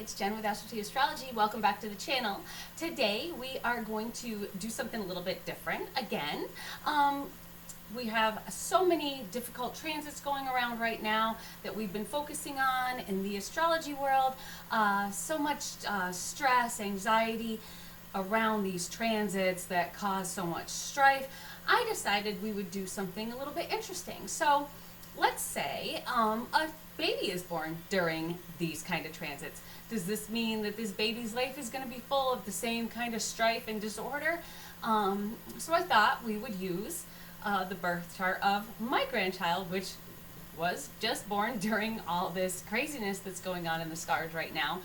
it's Jen with Astrology. Welcome back to the channel. Today we are going to do something a little bit different again. We have so many difficult transits going around right now that we've been focusing on in the astrology world. So much stress, anxiety around these transits that cause so much strife. I decided we would do something a little bit interesting. So let's say a baby is born during these kind of transits. Does this mean that this baby's life is going to be full of the same kind of strife and disorder? So I thought we would use the birth chart of my grandchild, which was just born during all this craziness that's going on in the stars right now.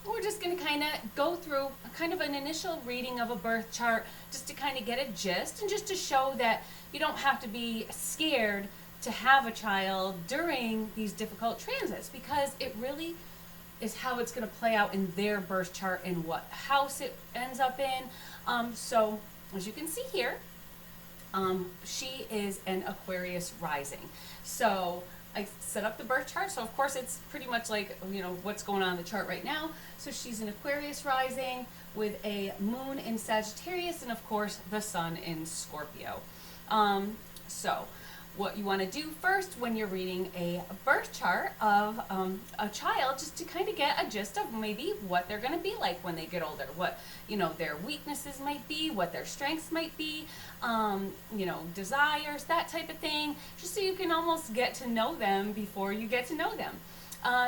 We're just going to kind of go through kind of an initial reading of a birth chart just to kind of get a gist and just to show that you don't have to be scared to have a child during these difficult transits, because it really is how it's going to play out in their birth chart and what house it ends up in. So as you can see here, she is an Aquarius rising. So I set up the birth chart, so of course it's pretty much like, you know, what's going on in the chart right now. So she's an Aquarius rising with a moon in Sagittarius and of course the sun in Scorpio. So what you want to do first when you're reading a birth chart of a child, just to kind of get a gist of maybe what they're going to be like when they get older, what, you know, their weaknesses might be, what their strengths might be, you know, desires, that type of thing, just so you can almost get to know them before you get to know them.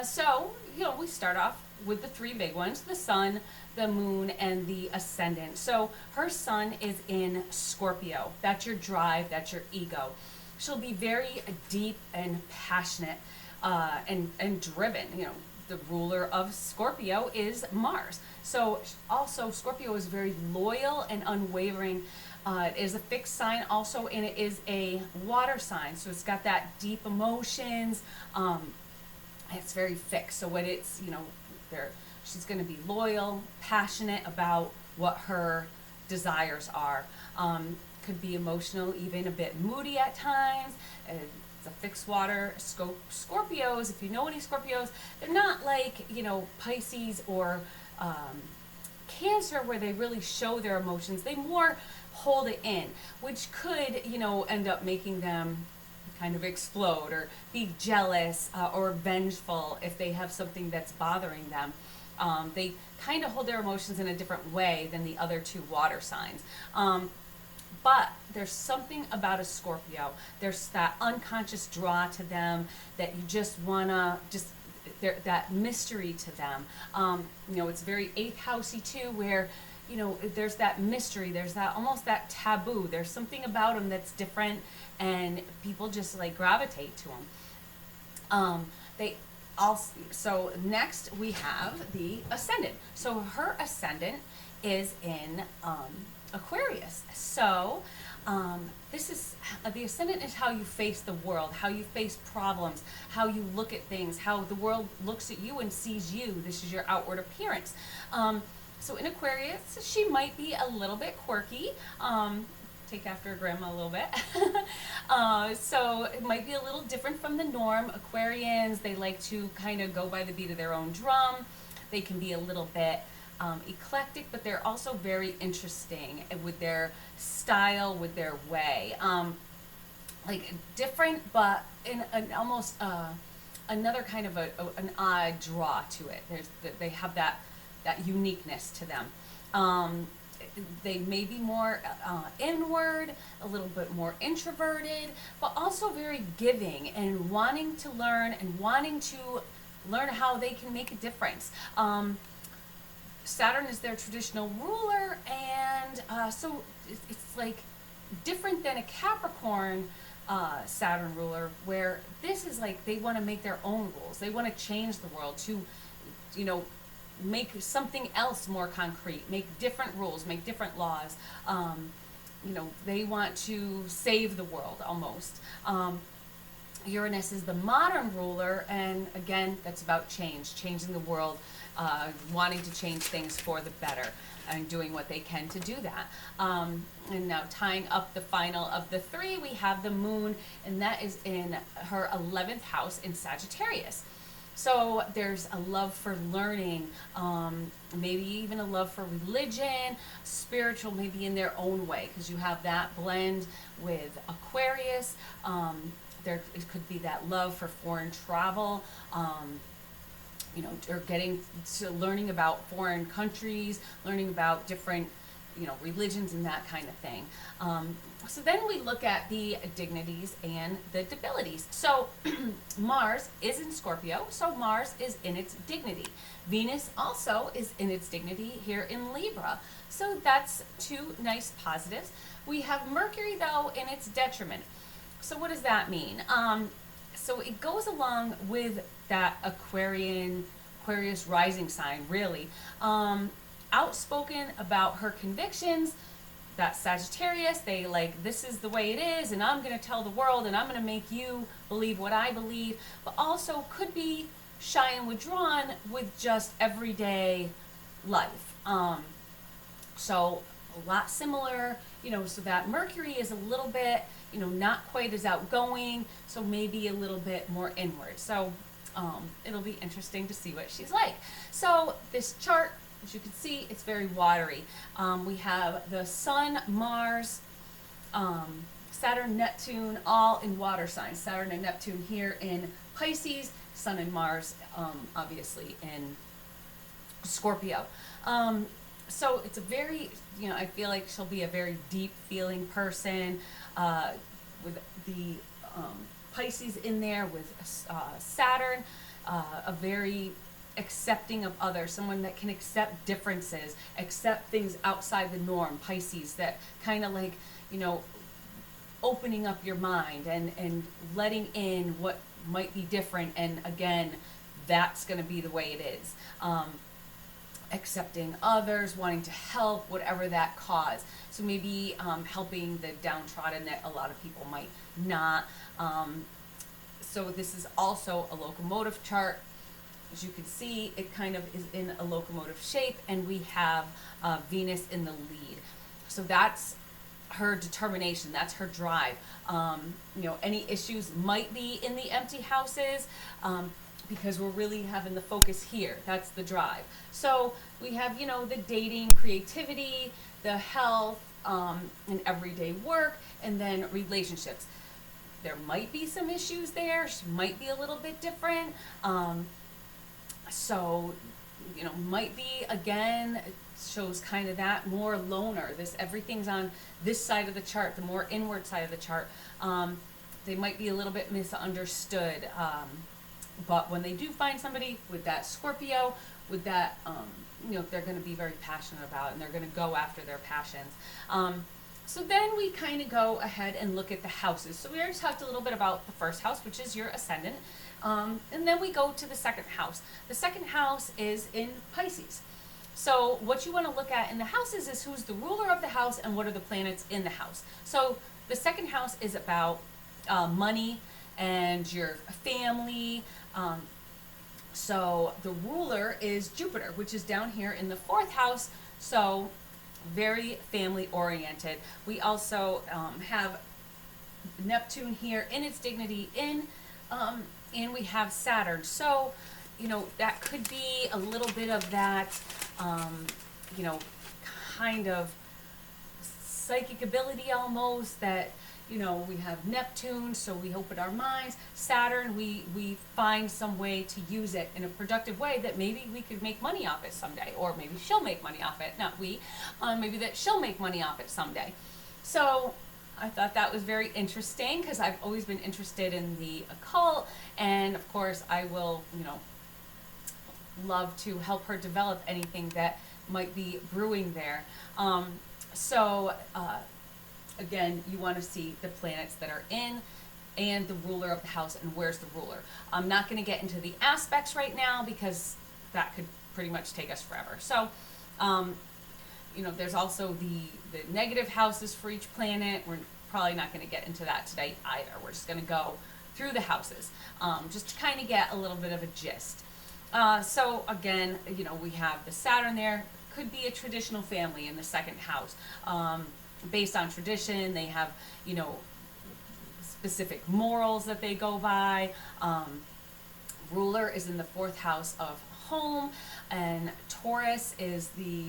So, you know, we start off with the three big ones: the sun, the moon, and the ascendant. So her sun is in Scorpio. That's your drive, that's your ego. She'll be very deep and passionate and driven. You know, the ruler of Scorpio is Mars. So also Scorpio is very loyal and unwavering. It is a fixed sign also, and it is a water sign. So it's got that deep emotions. It's very fixed. So when it's, you know, she's going to be loyal, passionate about what her desires are. Could be emotional, even a bit moody at times. It's a fixed water. Scorpios, if you know any Scorpios, they're not like, you know, Pisces or Cancer, where they really show their emotions. They more hold it in, which could, you know, end up making them kind of explode or be jealous or vengeful if they have something that's bothering them. They kind of hold their emotions in a different way than the other two water signs. But there's something about a Scorpio. There's that unconscious draw to them that you just wanna that mystery to them. You know, it's very eighth housey too, where, you know, there's that mystery. There's that almost that taboo. There's something about them that's different, and people just like gravitate to them. So next we have the ascendant. So her ascendant is in Aquarius. So this is the ascendant is how you face the world, how you face problems, how you look at things, how the world looks at you and sees you. This is your outward appearance. So in Aquarius, she might be a little bit quirky. Take after her grandma a little bit. So it might be a little different from the norm. Aquarians, they like to kind of go by the beat of their own drum. They can be a little bit eclectic, but they're also very interesting with their style, with their way. Like different, but in an almost another kind of an odd draw to it. They have that uniqueness to them. They may be more inward, a little bit more introverted, but also very giving and wanting to learn and wanting to learn how they can make a difference. Saturn is their traditional ruler, and so it's like different than a Capricorn Saturn ruler, where this is like they want to make their own rules. They want to change the world to, you know, make something else more concrete, make different rules, make different laws. You know, they want to save the world almost. Uranus is the modern ruler, and again, that's about changing the world, wanting to change things for the better, and doing what they can to do that. And now tying up the final of the three, we have the moon, and that is in her 11th house in Sagittarius. So there's a love for learning, maybe even a love for religion, spiritual, maybe in their own way, because you have that blend with Aquarius. There it could be that love for foreign travel. Or getting to learning about foreign countries, learning about different, religions and that kind of thing. So then we look at the dignities and the debilities. So Mars is in Scorpio, so Mars is in its dignity. Venus also is in its dignity here in Libra. So that's two nice positives. We have Mercury, though, in its detriment. So what does that mean? So it goes along with that Aquarius rising sign, really. Outspoken about her convictions. That Sagittarius, they this is the way it is, and I'm going to tell the world, and I'm going to make you believe what I believe, but also could be shy and withdrawn with just everyday life. So a lot similar, so that Mercury is a little bit, not quite as outgoing, so maybe a little bit more inward. So it'll be interesting to see what she's like. So this chart, as you can see, it's very watery. We have the Sun, Mars, Saturn, Neptune, all in water signs. Saturn and Neptune here in Pisces, Sun and Mars, obviously, in Scorpio. So it's a very, I feel like she'll be a very deep feeling person, with the Pisces in there, with Saturn, a very accepting of others, someone that can accept differences, accept things outside the norm. Pisces, that kind of opening up your mind and letting in what might be different, and again, that's going to be the way it is. Accepting others, wanting to help, whatever that cause. So maybe helping the downtrodden that a lot of people might not. So this is also a locomotive chart. As you can see, it kind of is in a locomotive shape, and we have Venus in the lead. So that's her determination, that's her drive. Any issues might be in the empty houses, because we're really having the focus here. That's the drive. So we have, the dating, creativity, the health, and everyday work, and then relationships. There might be some issues there. She might be a little bit different. So, might be, again, shows kind of that more loner. Everything's on this side of the chart, the more inward side of the chart. They might be a little bit misunderstood. But when they do find somebody with that Scorpio, with that, they're going to be very passionate about, and they're going to go after their passions. So then we kind of go ahead and look at the houses. So we already talked a little bit about the first house, which is your ascendant. And then we go to the second house. The second house is in Pisces. So what you want to look at in the houses is who's the ruler of the house and what are the planets in the house. So the second house is about money and your family. So the ruler is Jupiter, which is down here in the fourth house. So very family oriented. We also have Neptune here in its dignity and we have Saturn. So, that could be a little bit of that, kind of psychic ability almost, that, we have Neptune, so we open our minds. Saturn, we find some way to use it in a productive way that maybe we could make money off it someday, or maybe she'll make money off it, not we, maybe that she'll make money off it someday. So I thought that was very interesting, because I've always been interested in the occult, and of course I will, love to help her develop anything that might be brewing there. Again, you want to see the planets that are in and the ruler of the house and where's the ruler. I'm not going to get into the aspects right now because that could pretty much take us forever. So, there's also the negative houses for each planet. We're probably not going to get into that today either. We're just going to go through the houses, just to kind of get a little bit of a gist. So again, we have the Saturn there. Could be a traditional family in the second house. Based on tradition, they have, specific morals that they go by. Ruler is in the fourth house of home, and Taurus is the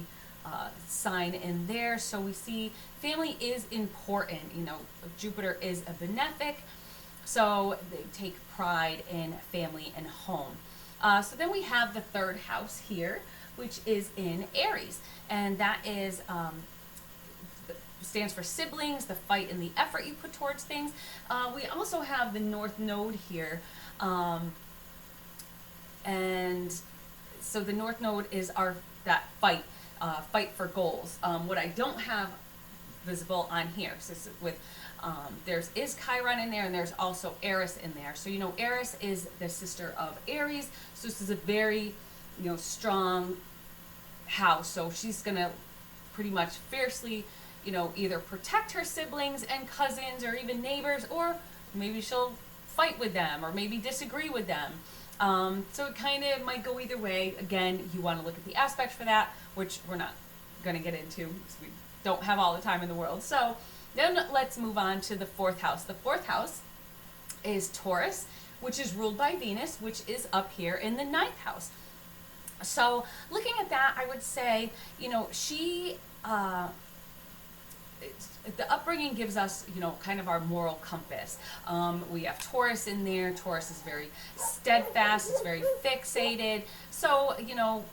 sign in there. So we see family is important. You know, Jupiter is a benefic, so they take pride in family and home. So then we have the third house here, which is in Aries, and that is stands for siblings, the fight and the effort you put towards things. We also have the North Node here, and so the North Node is that fight for goals. What I don't have visible on here, so with is Chiron in there, and there's also Eris in there. So you know, Eris is the sister of Aries, so this is a very, you know, strong house. So she's gonna pretty much fiercely, you know, either protect her siblings and cousins or even neighbors, or maybe she'll fight with them or maybe disagree with them. So it kind of might go either way. Again, you want to look at the aspects for that, which we're not going to get into because we don't have all the time in the world. So then let's move on to the fourth house. The fourth house is Taurus, which is ruled by Venus, which is up here in the ninth house. So looking at that, I would say, you know, the upbringing gives us, you know, kind of our moral compass. We have Taurus in there. Taurus is very steadfast. It's very fixated. So, you know,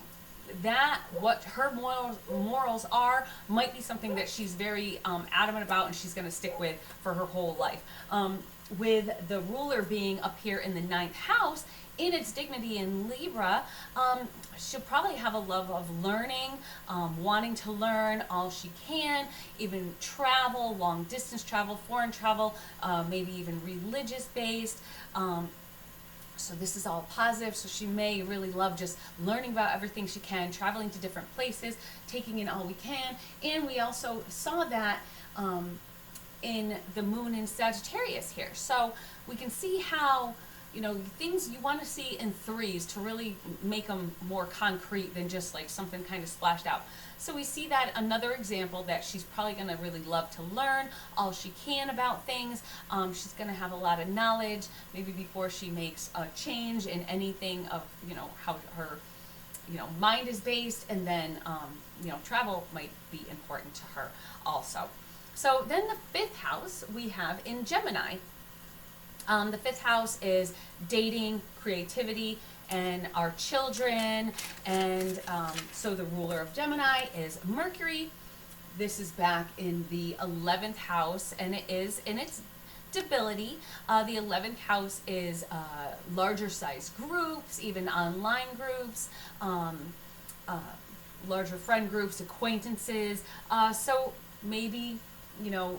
that what her morals are might be something that she's very adamant about, and she's going to stick with for her whole life. With the ruler being up here in the ninth house, in its dignity in Libra, she'll probably have a love of learning, wanting to learn all she can, even travel, long distance travel, foreign travel, maybe even religious based. So this is all positive. So she may really love just learning about everything she can, traveling to different places, taking in all we can. And we also saw that in the moon in Sagittarius here. So we can see how, you know, things you want to see in threes to really make them more concrete than just like something kind of splashed out. So we see that another example that she's probably going to really love to learn all she can about things. She's going to have a lot of knowledge, maybe before she makes a change in anything of, you know, how her, you know, mind is based, and then, you know, travel might be important to her also. So then the fifth house we have in Gemini. The fifth house is dating, creativity, and our children. And so the ruler of Gemini is Mercury. This is back in the 11th house, and it is in its debility. The 11th house is larger size groups, even online groups, larger friend groups, acquaintances. So maybe, you know,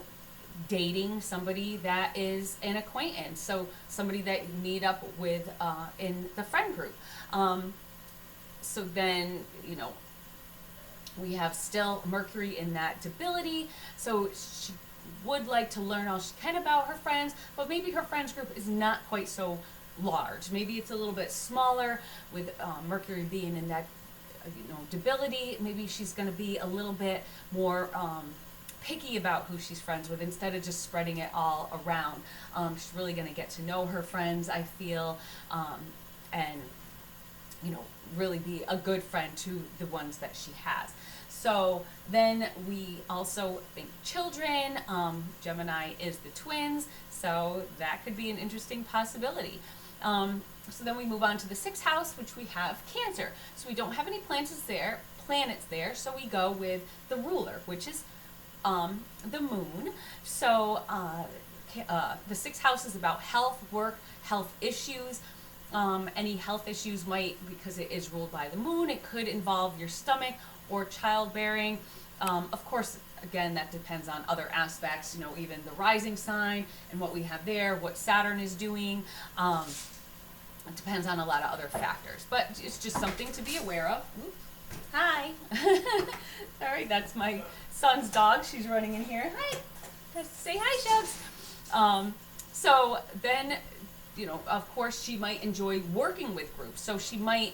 dating somebody that is an acquaintance, so somebody that you meet up with in the friend group. So then, you know, we have still Mercury in that debility, so she would like to learn all she can about her friends, but maybe her friends group is not quite so large. Maybe it's a little bit smaller with Mercury being in that, you know, debility. Maybe she's going to be a little bit more picky about who she's friends with instead of just spreading it all around. She's really going to get to know her friends, I feel, and, you know, really be a good friend to the ones that she has. So then we also think children. Gemini is the twins, so that could be an interesting possibility. So then we move on to the sixth house, which we have Cancer. So we don't have any planets there, so we go with the ruler, which is the moon. So the sixth house is about health, work, health issues. Any health issues might, because it is ruled by the moon, it could involve your stomach or childbearing. Of course, again, that depends on other aspects, you know, even the rising sign and what we have there, what Saturn is doing. It depends on a lot of other factors, but it's just something to be aware of. Oops. Hi. Sorry, that's my son's dog. She's running in here. Hi. Say hi, Shubs. So then, you know, of course, she might enjoy working with groups. So she might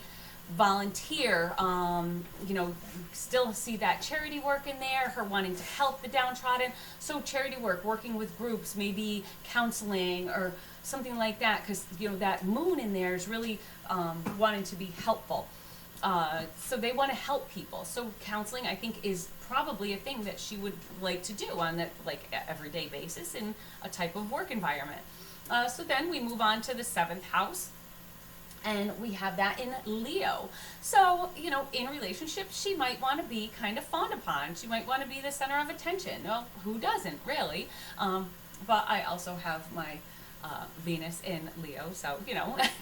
volunteer, you know, still see that charity work in there, her wanting to help the downtrodden. So charity work, working with groups, maybe counseling or something like that, because that moon in there is really wanting to be helpful. So they want to help people. So counseling, I think, is probably a thing that she would like to do on that everyday basis in a type of work environment. So then we move on to the seventh house, and we have that in Leo. So, in relationships, she might want to be kind of fawned upon. She might want to be the center of attention. Well, who doesn't, really? But I also have my Venus in Leo, so,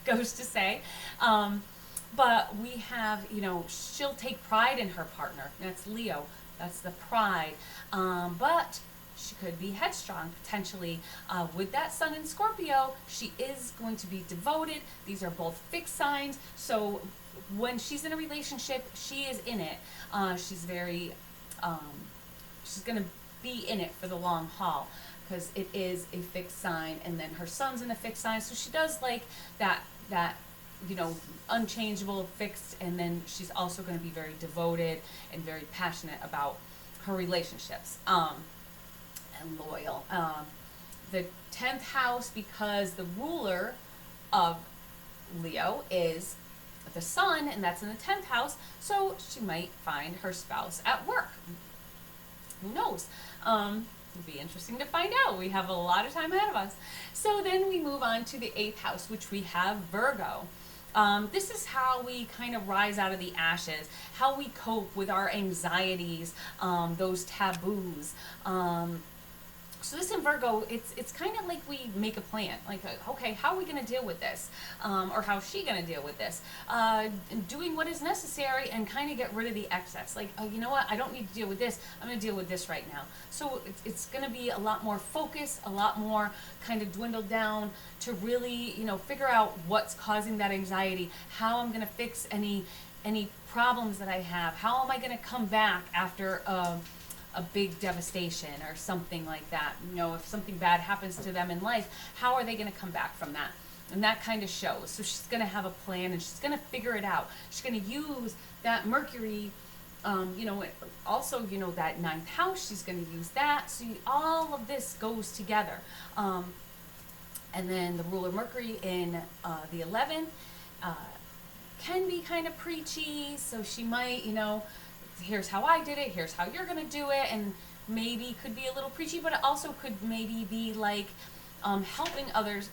goes to say. But we have, she'll take pride in her partner. That's Leo. That's the pride. But she could be headstrong, potentially. With that sun in Scorpio, she is going to be devoted. These are both fixed signs. So when she's in a relationship, she is in it. She's very, she's going to be in it for the long haul, because it is a fixed sign, and then her sun's in a fixed sign. So she does like that unchangeable, fixed, and then she's also going to be very devoted and very passionate about her relationships, and loyal. The 10th house, because the ruler of Leo is the sun, and that's in the 10th house, so she might find her spouse at work. Who knows? It'll be interesting to find out. We have a lot of time ahead of us. So then we move on to the 8th house, which we have Virgo. This is how we kind of rise out of the ashes, how we cope with our anxieties, those taboos. So this in Virgo, it's kind of like we make a plan. Like, okay, how are we going to deal with this? Or how's she going to deal with this? Doing what is necessary and kind of get rid of the excess. Like, oh, you know what? I don't need to deal with this. I'm going to deal with this right now. So it's going to be a lot more focused, a lot more kind of dwindled down to really, figure out what's causing that anxiety, how I'm going to fix any problems that I have, how am I going to come back after a big devastation or something like that. If something bad happens to them in life, how are they going to come back from that? And that kind of shows. So she's going to have a plan, and she's going to figure it out. She's going to use that Mercury, also, that 9th house, she's going to use that. So all of this goes together. And then the ruler Mercury in the 11th can be kind of preachy. So she might, here's how I did it, here's how you're going to do it, and maybe could be a little preachy, but it also could maybe be like helping others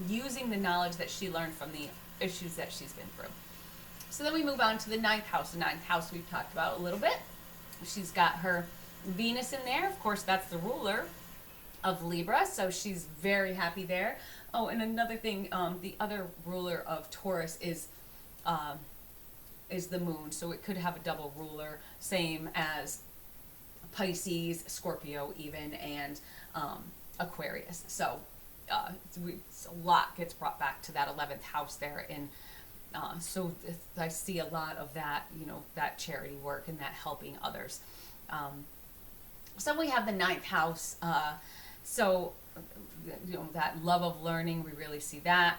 using the knowledge that she learned from the issues that she's been through. So then we move on to the 9th house. The 9th house we've talked about a little bit. She's got her Venus in there. Of course, that's the ruler of Libra, so she's very happy there. Oh, and another thing, the other ruler of Taurus is the moon, so it could have a double ruler, same as Pisces, Scorpio even, and Aquarius. So a lot gets brought back to that 11th house there, and so I see a lot of that, that charity work and that helping others. So we have the 9th house, so that love of learning, we really see that.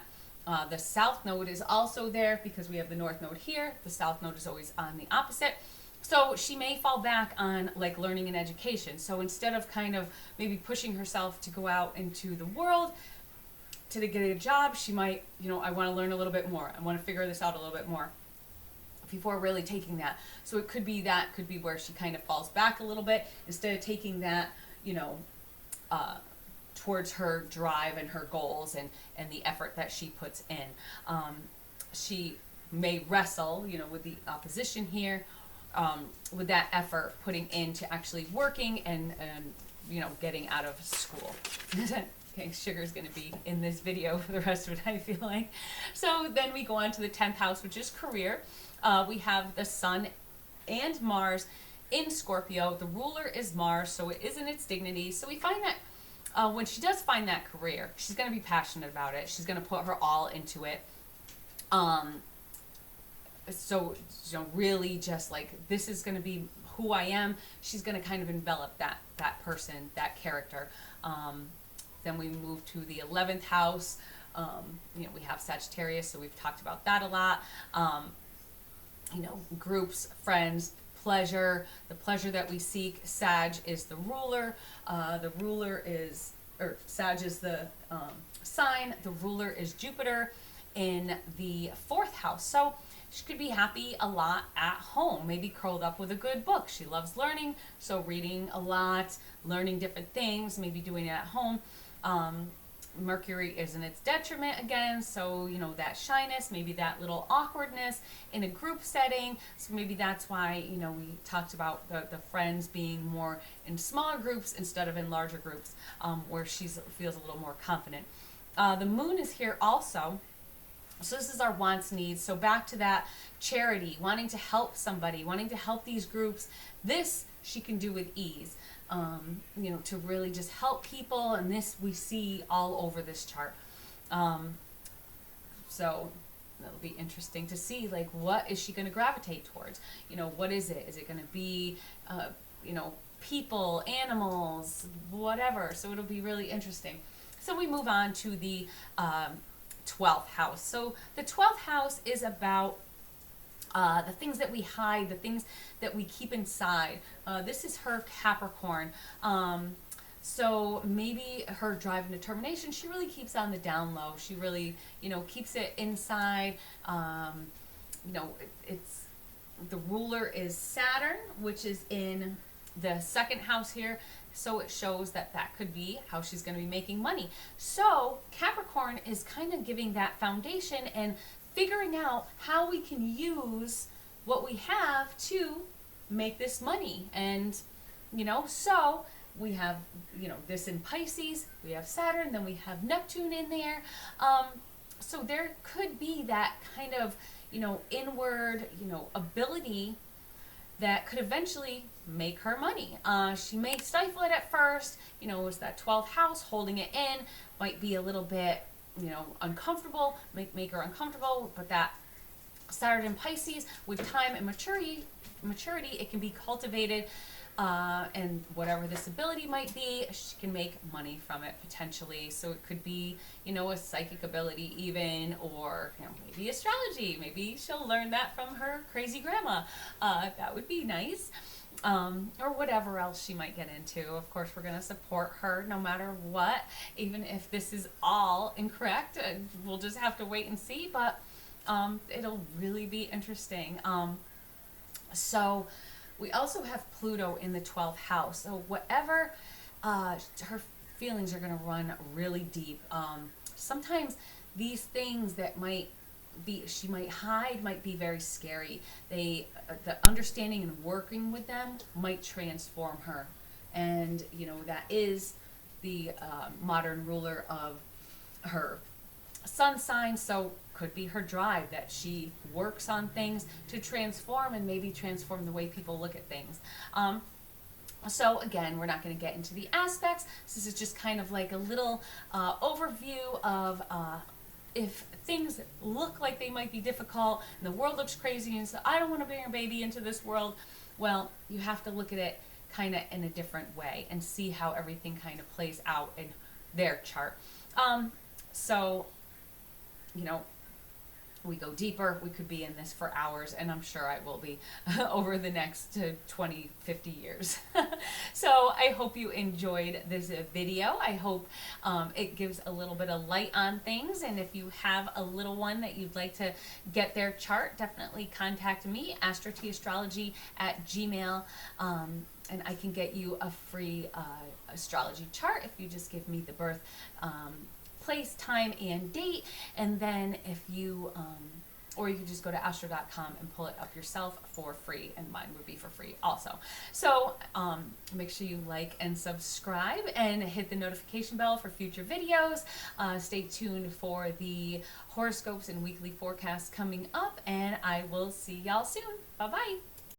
The south node is also there because we have the north node here. The south node is always on the opposite. So she may fall back on like learning and education. So instead of kind of maybe pushing herself to go out into the world to get a job, she might, I want to learn a little bit more. I want to figure this out a little bit more before really taking that. So it could be where she kind of falls back a little bit instead of taking that, towards her drive and her goals and the effort that she puts in. She may wrestle, with the opposition here, with that effort putting into actually working and getting out of school. Okay, sugar's going to be in this video for the rest of it, I feel like. So then we go on to the 10th house, which is career. We have the sun and Mars in Scorpio. The ruler is Mars, so it is in its dignity. So we find that when she does find that career, she's going to be passionate about it. She's going to put her all into it. So, really just like, this is going to be who I am. She's going to kind of envelop that person, that character. Then we move to the 11th house. We have Sagittarius, so we've talked about that a lot. Groups, friends, pleasure, the pleasure that we seek. Sag is the ruler. The ruler is, or Sag is the sign. The ruler is Jupiter in the 4th house. So she could be happy a lot at home, maybe curled up with a good book. She loves learning, so reading a lot, learning different things, maybe doing it at home. Mercury is in its detriment again, so that shyness, maybe that little awkwardness in a group setting. So maybe that's why we talked about the friends being more in smaller groups instead of in larger groups, where she feels a little more confident. The moon is here also. So this is our wants, needs. So back to that charity, wanting to help somebody, wanting to help these groups. This she can do with ease, to really just help people. And this we see all over this chart. So that'll be interesting to see, like, what is she going to gravitate towards? What is it? Is it going to be, people, animals, whatever? So it'll be really interesting. So we move on to the 12th house. So the 12th house is about the things that we hide, the things that we keep inside. This is her Capricorn. So maybe her drive and determination, she really keeps on the down low. She really, keeps it inside. It's the ruler is Saturn, which is in the 2nd house here. So it shows that could be how she's going to be making money. So Capricorn is kind of giving that foundation and figuring out how we can use what we have to make this money. And, so we have, this in Pisces, we have Saturn, then we have Neptune in there. So there could be that kind of, inward, ability that could eventually make her money. She may stifle it at first, it's that 12th house, holding it in, might be a little bit, uncomfortable, make her uncomfortable, but that Saturn in Pisces, with time and maturity, it can be cultivated, and whatever this ability might be, she can make money from it potentially. So it could be, a psychic ability even, or maybe astrology. Maybe she'll learn that from her crazy grandma. That would be nice. Or whatever else she might get into. Of course, we're going to support her no matter what, even if this is all incorrect. We'll just have to wait and see, but it'll really be interesting. So we also have Pluto in the 12th house. So whatever, her feelings are going to run really deep. Sometimes these things that she might hide might be very scary. The understanding and working with them might transform her. And, that is the modern ruler of her sun sign. So could be her drive, that she works on things to transform and maybe transform the way people look at things. So again, we're not going to get into the aspects. This is just kind of like a little overview of if things look like they might be difficult and the world looks crazy and so I don't want to bring a baby into this world, well, you have to look at it kind of in a different way and see how everything kind of plays out in their chart. So, we go deeper. We could be in this for hours, and I'm sure I will be over the next 20, 50 years. So I hope you enjoyed this video. I hope it gives a little bit of light on things, and if you have a little one that you'd like to get their chart, definitely contact me, astrotastrology@gmail.com, and I can get you a free astrology chart if you just give me the birth place, time, and date. And then if you or you can just go to astro.com and pull it up yourself for free, and mine would be for free also. So make sure you like and subscribe and hit the notification bell for future videos. Stay tuned for the horoscopes and weekly forecasts coming up, and I will see y'all soon. Bye bye.